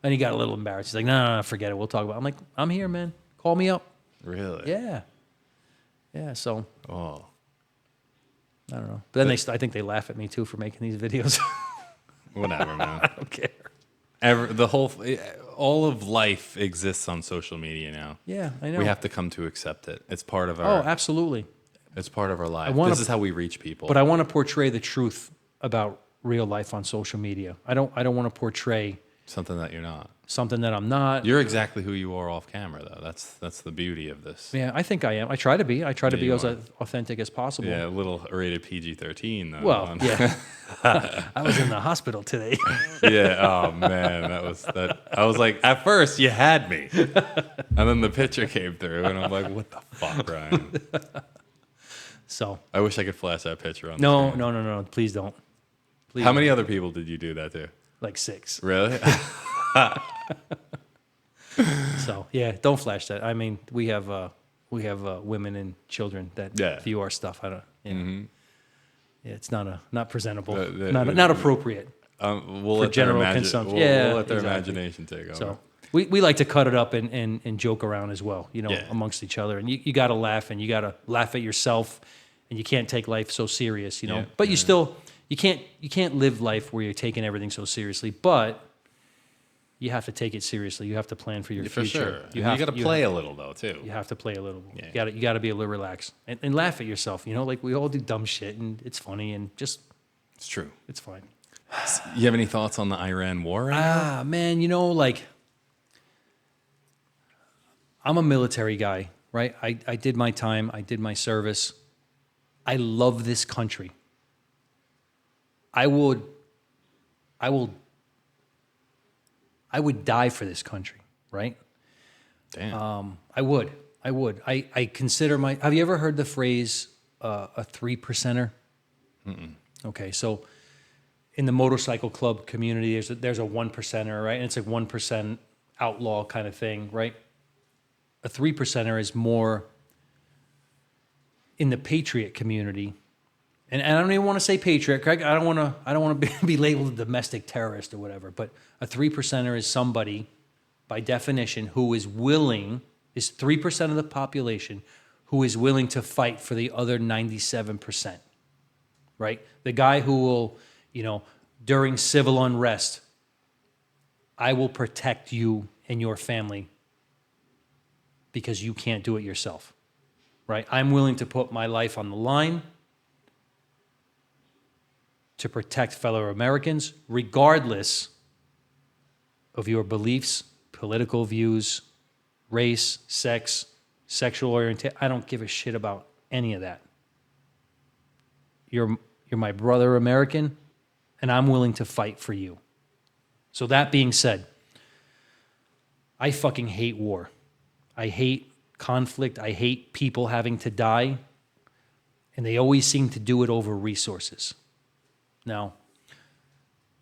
And he got a little embarrassed. He's like, no, forget it. We'll talk about it. I'm like, I'm here, man. Call me up. Really? Yeah. Yeah. So. Oh. I don't know. But then I think they laugh at me too for making these videos. Whatever, man. I don't care. All of life exists on social media now. Yeah, I know. We have to come to accept it. It's part of our. Oh, absolutely. It's part of our life. This is how we reach people. But I want to portray the truth about real life on social media. I don't want to portray something that you're not. Something that I'm not. You're exactly who you are off camera, though. That's the beauty of this. Yeah, I think I am. I try to be. I try to be as authentic as possible. Yeah, a little rated PG-13 though. Well, yeah. I was in the hospital today. Yeah. Oh man, that was that. I was like, at first you had me, and then the picture came through, and I'm like, what the fuck, Ryan? So I wish I could flash that picture on. No. Please don't. Please How many other people did you do that to? Like 6. Really? So yeah, don't flash that. I mean, we have women and children that view our stuff. I don't. You know, yeah, it's not presentable, not appropriate. We'll for let general their consumption. We'll let their imagination take over. So we like to cut it up and joke around as well, you know, amongst each other. And you got to laugh, and you got to laugh at yourself, and you can't take life so serious, you know. But you still you can't live life where you're taking everything so seriously, but you have to take it seriously. You have to plan for your future. Sure. You got to play a little though too. You have to play a little. Yeah. You got to be a little relaxed and laugh at yourself. You know, like we all do dumb shit, and it's funny and just. It's true. It's fine. You have any thoughts on the Iran war right now? Man, you know, like I'm a military guy, right? I did my time. I did my service. I love this country. I would die for this country, right? Damn. I would. I consider have you ever heard the phrase a 3%er? Mm-mm. Okay, so in the motorcycle club community, there's a 1%er, right? And it's like 1% outlaw kind of thing, right? A 3%er is more in the patriot community. And I don't even want to say patriot, Craig. I don't want to be labeled a domestic terrorist or whatever. But a 3%er is somebody by definition, who is 3% of the population who is willing to fight for the other 97%, right? The guy who will, during civil unrest, I will protect you and your family because you can't do it yourself, right? I'm willing to put my life on the line to protect fellow Americans, regardless of your beliefs, political views, race, sex, sexual orientation. I don't give a shit about any of that. You're my brother American, and I'm willing to fight for you. So that being said, I fucking hate war. I hate conflict. I hate people having to die. And they always seem to do it over resources. Now,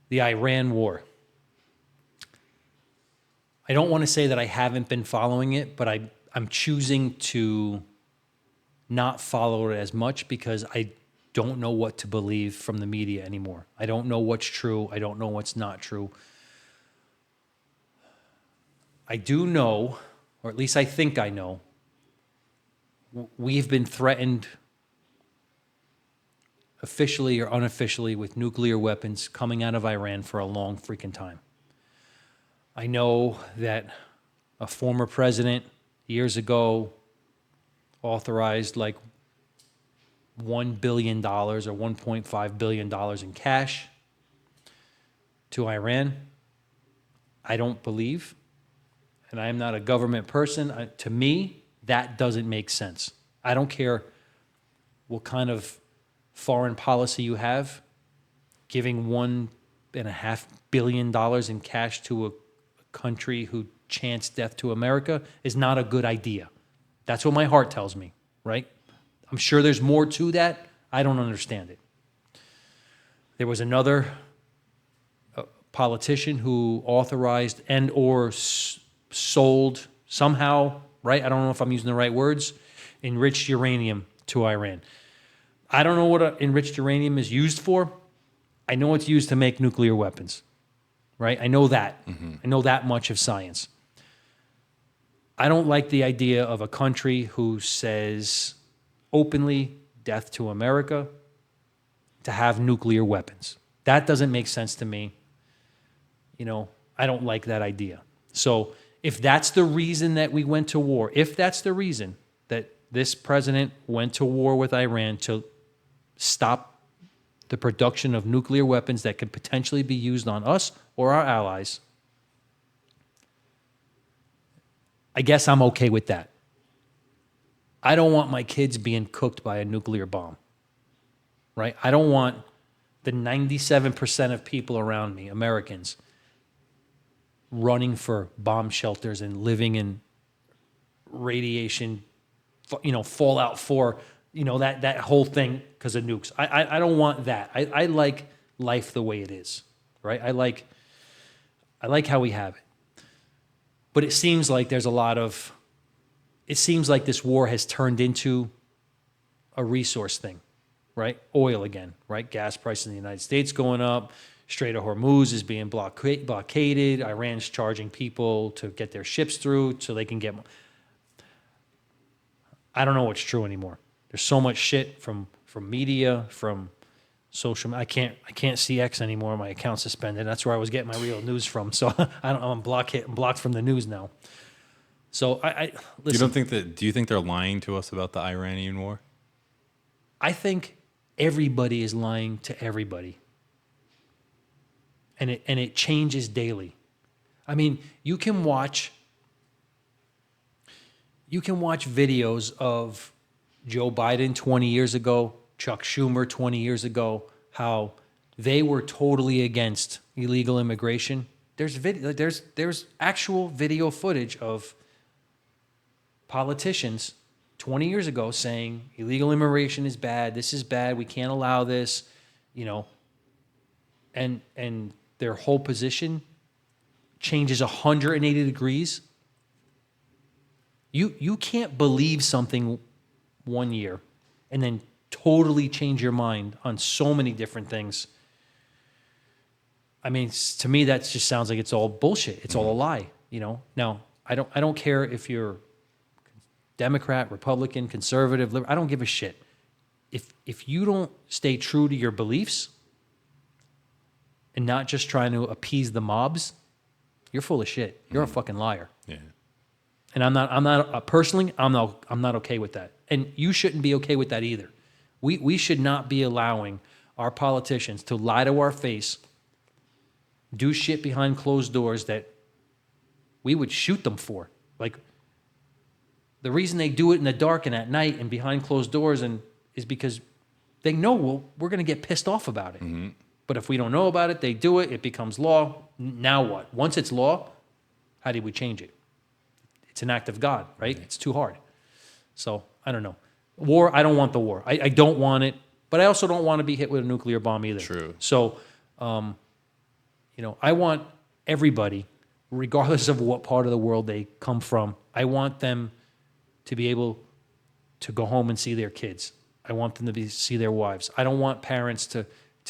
the Iran war. I don't want to say that I haven't been following it, but I'm choosing to not follow it as much because I don't know what to believe from the media anymore. I don't know what's true. I don't know what's not true. I do know, or at least I think I know, we've been threatened officially or unofficially with nuclear weapons coming out of Iran for a long freaking time. I know that a former president years ago authorized like $1 billion or $1.5 billion in cash to Iran. I don't believe, and I am not a government person. To me, that doesn't make sense. I don't care what kind of foreign policy you have. Giving $1.5 billion in cash to a country who chants death to America is not a good idea. That's what my heart tells me, right? I'm sure there's more to that. I don't understand it. There was another politician who authorized and or sold somehow, right? I don't know if I'm using the right words, enriched uranium to Iran. I don't know what enriched uranium is used for. I know it's used to make nuclear weapons, right? I know that. Mm-hmm. I know that much of science. I don't like the idea of a country who says openly death to America to have nuclear weapons. That doesn't make sense to me. I don't like that idea. So if that's the reason that we went to war, if that's the reason that this president went to war with Iran to stop the production of nuclear weapons that could potentially be used on us or our allies, I guess I'm okay with that. I don't want my kids being cooked by a nuclear bomb, right? I don't want the 97% of people around me, Americans, running for bomb shelters and living in radiation, Fallout 4, that whole thing because of nukes. I don't want that. I like life the way it is, right? I like how we have it. But it seems like there's it seems like this war has turned into a resource thing, right? Oil again, right? Gas prices in the United States going up. Strait of Hormuz is being blockaded. Iran's charging people to get their ships through so they can get more. I don't know what's true anymore. There's so much shit from media, from social. I can't see X anymore. My account's suspended. That's where I was getting my real news from. So I'm blocked from the news now. So I listen. Do you think they're lying to us about the Iranian war? I think everybody is lying to everybody. And it changes daily. I mean, you can watch videos of Joe Biden 20 years ago, Chuck Schumer 20 years ago, how they were totally against illegal immigration. There's actual video footage of politicians 20 years ago saying illegal immigration is bad, this is bad, we can't allow this, and their whole position changes 180 degrees. You can't believe something one year and then totally change your mind on so many different things. I mean, to me, that just sounds like it's all bullshit. It's all a lie. Now I don't care if you're Democrat, Republican, conservative, I don't give a shit. If you don't stay true to your beliefs and not just trying to appease the mobs, you're full of shit. You're a fucking liar. Yeah. And I'm not personally, I'm not okay with that. And you shouldn't be okay with that either. We should not be allowing our politicians to lie to our face, do shit behind closed doors that we would shoot them for. Like, the reason they do it in the dark and at night and behind closed doors is because they know we're going to get pissed off about it. Mm-hmm. But if we don't know about it, they do it, it becomes law. Now what? Once it's law, how do we change it? It's an act of God, right? It's too hard. So, I don't know. War, I don't want the war. I don't want it, but I also don't want to be hit with a nuclear bomb either. True. So, I want everybody, regardless of what part of the world they come from, I want them to be able to go home and see their kids. I want them to see their wives. I don't want parents to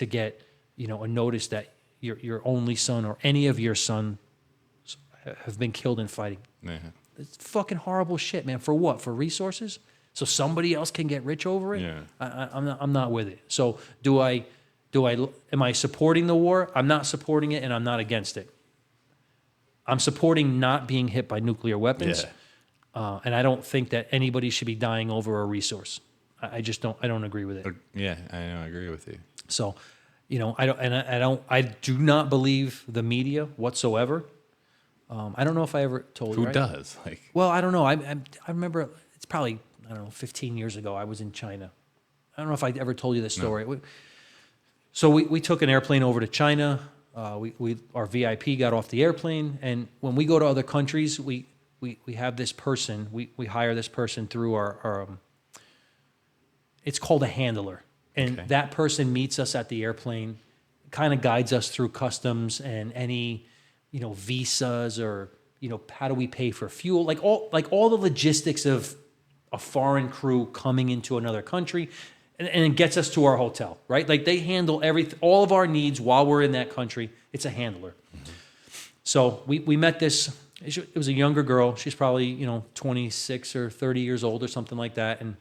get, a notice that your only son or any of your sons have been killed in fighting. Yeah. It's fucking horrible shit, man. For what? For resources? So somebody else can get rich over it? Yeah. I'm not with it. So am I supporting the war? I'm not supporting it, and I'm not against it. I'm supporting not being hit by nuclear weapons. Yeah. And I don't think that anybody should be dying over a resource. I just don't. I don't agree with it. Yeah, I know. I agree with you. So, I do not believe the media whatsoever. I don't know if I ever told you. Who right? does? Like, Well, I don't know. I remember it's probably 15 years ago. I was in China. I don't know if I ever told you this story. No. So we took an airplane over to China. Our VIP got off the airplane, and when we go to other countries, we have this person. We hire this person through our it's called a handler, and that person meets us at the airplane, kind of guides us through customs and any visas or how do we pay for fuel, like all the logistics of a foreign crew coming into another country, and it gets us to our hotel, right? Like, they handle all of our needs while we're in that country. It's a handler. Mm-hmm. So we met this. It was a younger girl. She's probably 26 or 30 years old or something like that. And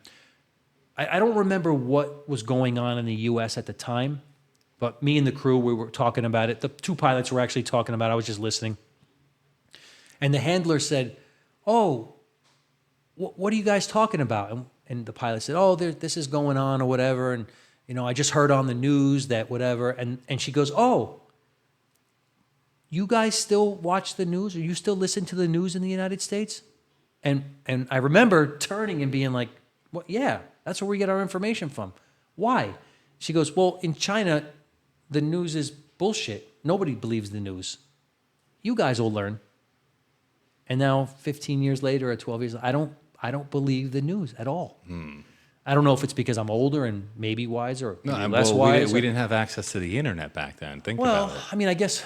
I don't remember what was going on in the U.S. at the time, but me and the crew, we were talking about it. The two pilots were actually talking about it. I was just listening. And the handler said, "Oh, what are you guys talking about?" And the pilot said, "Oh, this is going on or whatever. And, I just heard on the news that whatever." And she goes, "Oh, you guys still watch the news, or you still listen to the news in the United States?" And I remember turning and being like, "Well, yeah, that's where we get our information from." "Why?" She goes, "Well, in China, the news is bullshit. Nobody believes the news. You guys will learn." And now, 15 years later or 12 years, I don't believe the news at all. I don't know if it's because I'm older and maybe wiser or maybe less wise. We didn't have access to the internet back then. Think about it. I mean, I guess,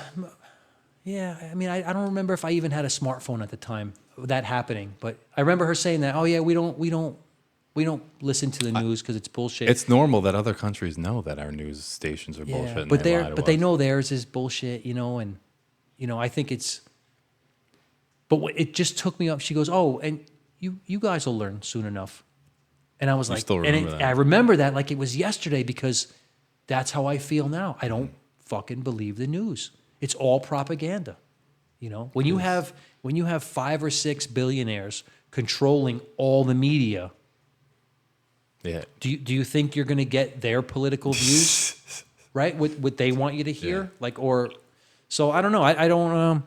yeah. I mean, I don't remember if I even had a smartphone at the time that happening. But I remember her saying that. "Oh yeah, we don't listen to the news because it's bullshit." It's normal that other countries know that our news stations are bullshit. And but they know theirs is bullshit, and I think it's. But it just took me up. She goes, "Oh, and you guys will learn soon enough." And I was like, still remember that. I remember that like it was yesterday, because that's how I feel now. I don't fucking believe the news. It's all propaganda. When you have 5 or 6 billionaires controlling all the media, yeah. Do you think you're going to get their political views, right? What they want you to hear, So I don't know. I don't.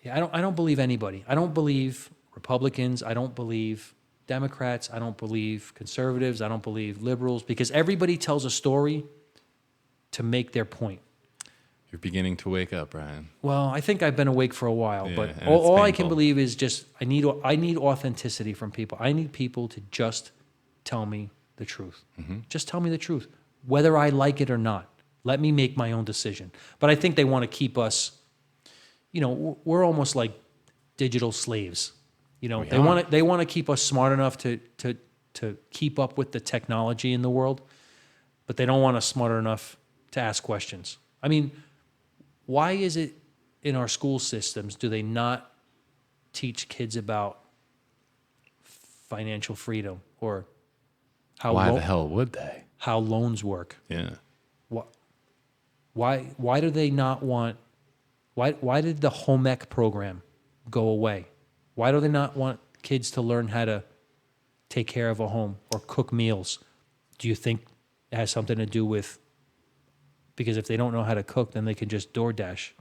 I don't believe anybody. I don't believe Republicans. I don't believe Democrats. I don't believe conservatives. I don't believe liberals, because everybody tells a story to make their point. You're beginning to wake up, Brian. Well, I think I've been awake for a while, but all I can believe is just I need authenticity from people. I need people to just tell me the truth. Mm-hmm. Just tell me the truth, whether I like it or not. Let me make my own decision. But I think they want to keep us. We're almost like digital slaves. They want to keep us smart enough to keep up with the technology in the world, but they don't want us smart enough to ask questions. I mean, why is it in our school systems do they not teach kids about financial freedom or Why the hell would they? how loans work? Yeah. Why do they not want? Why did the home ec program go away? Why do they not want kids to learn how to take care of a home or cook meals? Do you think it has something to do with? Because if they don't know how to cook, then they can just DoorDash.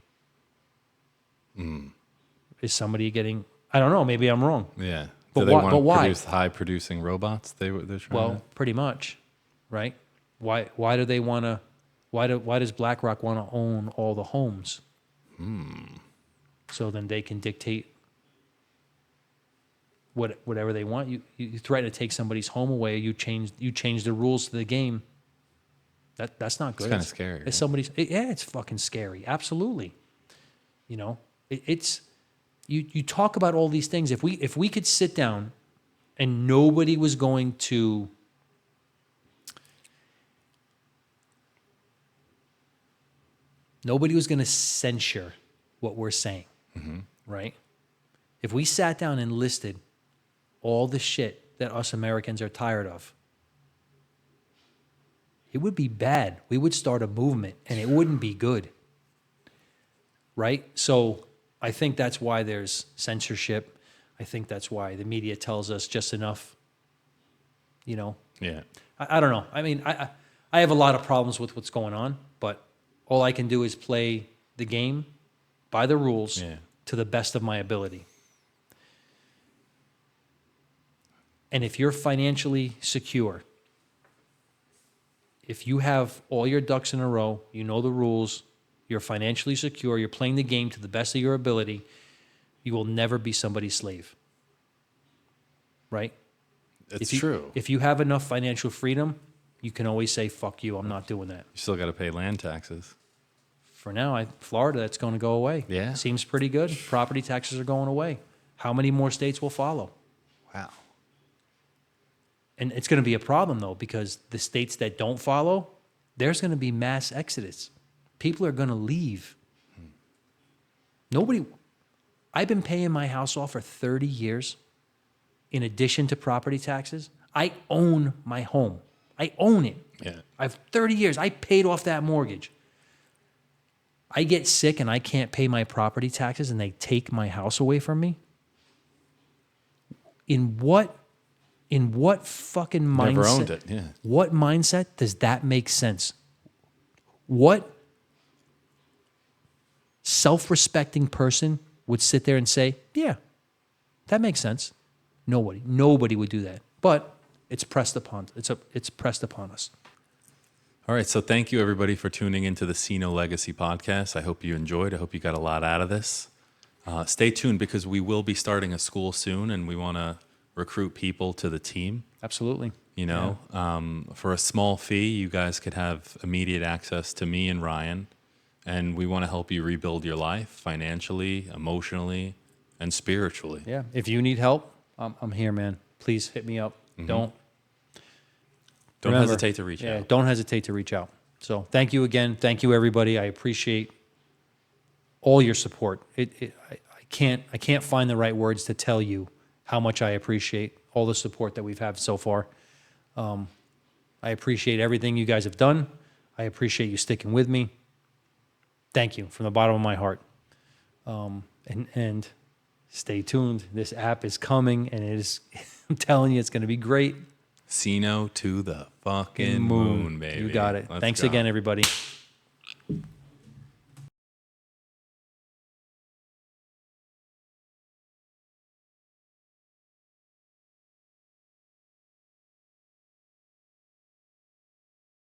Is somebody getting? I don't know. Maybe I'm wrong. Yeah. But Do they want to why? produce high producing robots? They're trying Well, pretty much, right? Why do they want to? Why does BlackRock want to own all the homes? So then they can dictate whatever they want. You threaten to take somebody's home away. You change the rules to the game. That's not good. It's kind of scary. It's somebody's. It's fucking scary. Absolutely. You know, it's you talk about all these things. If we could sit down and nobody was going to censure what we're saying, right? If we sat down and listed all the shit that us Americans are tired of, it would be bad. We would start a movement, and it wouldn't be good, right? So I think that's why there's censorship. I think that's why the media tells us just enough, you know? Yeah. I don't know. I mean, I have a lot of problems with what's going on, but all I can do is play the game by the rules to the best of my ability. And if you're financially secure, if you have all your ducks in a row, you know the rules, you're financially secure, you're playing the game to the best of your ability, you will never be somebody's slave. Right? It's true. If you have enough financial freedom, you can always say, fuck you, I'm not doing that. You still got to pay land taxes. For now, Florida, that's going to go away. Yeah. Seems pretty good. Property taxes are going away. How many more states will follow? Wow. And it's going to be a problem, though, because the states that don't follow, there's going to be mass exodus. People are going to leave. I've been paying my house off for 30 years. In addition to property taxes, I own my home. I own it. Yeah. I've 30 years. I paid off that mortgage. I get sick and I can't pay my property taxes and they take my house away from me. In what fucking mindset? Never owned it, yeah. What mindset does that make sense? What self-respecting person would sit there and say, yeah, that makes sense? Nobody would do that. But it's pressed upon us. All right, so thank you everybody for tuning into the CINO Legacy Podcast. I hope you enjoyed. I hope you got a lot out of this. Stay tuned because we will be starting a school soon, and we want to recruit people to the team. Absolutely. You know, for a small fee, you guys could have immediate access to me and Ryan, and we want to help you rebuild your life financially, emotionally, and spiritually. Yeah. If you need help, I'm here, man. Please hit me up. Don't Remember, hesitate to reach out. Don't hesitate to reach out. So thank you again. Thank you, everybody. I appreciate all your support. I can't find the right words to tell you how much I appreciate all the support that we've had so far. I appreciate everything you guys have done. I appreciate you sticking with me. Thank you from the bottom of my heart. And stay tuned. This app is coming, and it is. I'm telling you, it's going to be great. CINO to the fucking moon, baby. You got it. Let's Thanks go. again, everybody.